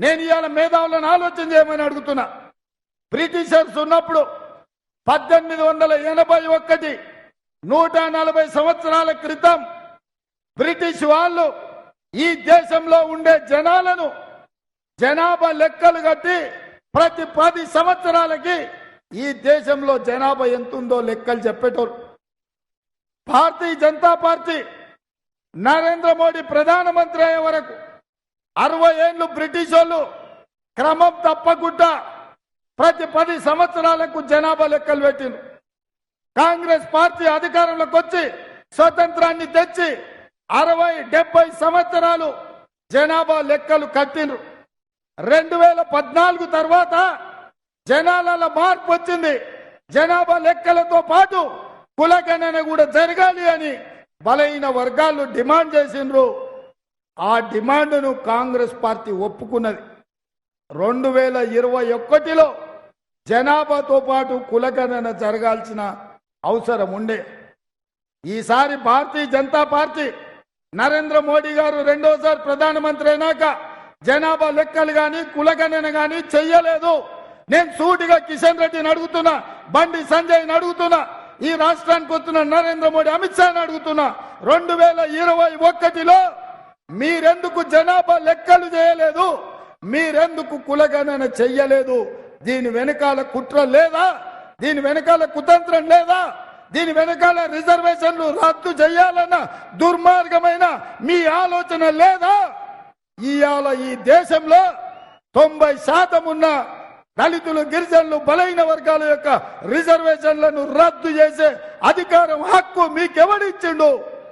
నేను ఇవాళ మేధావులను ఆలోచన చేయమని అడుగుతున్నా. బ్రిటిషర్స్ ఉన్నప్పుడు 1881 140 సంవత్సరాల క్రితం బ్రిటిష్ వాళ్ళు ఈ దేశంలో ఉండే జనాలను జనాభా లెక్కలు కట్టి ప్రతి 10 సంవత్సరాలకి ఈ దేశంలో జనాభా ఎంతుందో లెక్కలు చెప్పేటోరు. భారతీయ జనతా పార్టీ నరేంద్ర మోడీ ప్రధానమంత్రి అయ్యే వరకు 60 ఏళ్ళు బ్రిటిష్ వాళ్ళు క్రమం తప్పకుండా ప్రతి 10 సంవత్సరాలకు జనాభా లెక్కలు పెట్టిండ్రు. కాంగ్రెస్ పార్టీ అధికారంలోకి వచ్చి స్వతంత్రాన్ని తెచ్చి 60-70 సంవత్సరాలు జనాభా లెక్కలు కట్టిండ్రు. 2014 తర్వాత జనాల మార్పు వచ్చింది. జనాభా లెక్కలతో పాటు కులగణన కూడా జరగాలి అని బలైన వర్గాలు డిమాండ్ చేసిండ్రు. ఆ డిమాండ్ను కాంగ్రెస్ పార్టీ ఒప్పుకున్నది. 2021లో జనాభాతో పాటు కులగణన జరగాల్సిన అవసరం ఉండే. ఈసారి భారతీయ జనతా పార్టీ నరేంద్ర మోడీ గారు రెండోసారి ప్రధానమంత్రి అయినాక జనాభా లెక్కలు గాని కులగణన గాని చెయ్యలేదు. నేను సూటిగా కిషన్ రెడ్డిని అడుగుతున్నా, బండి సంజయ్ని అడుగుతున్నా, ఈ రాష్ట్రానికి వస్తున్న నరేంద్ర మోడీ అమిత్ షాని అడుగుతున్నా, 2021లో మీరెందుకు జనాభా లెక్కలు చేయలేదు? మీరెందుకు కులగణన చెయ్యలేదు? దీని వెనకాల కుట్ర లేదా? దీని వెనకాల కుతంత్రం లేదా? దీని వెనకాల రిజర్వేషన్లు రద్దు చేయాలన్న దుర్మార్గమైన మీ ఆలోచన లేదా? ఇవాళ ఈ దేశంలో 90% ఉన్న దళితులు, గిరిజనులు, బలైన వర్గాల యొక్క రిజర్వేషన్లను రద్దు చేసే అధికారం, హక్కు మీకెవడిచ్చిండు?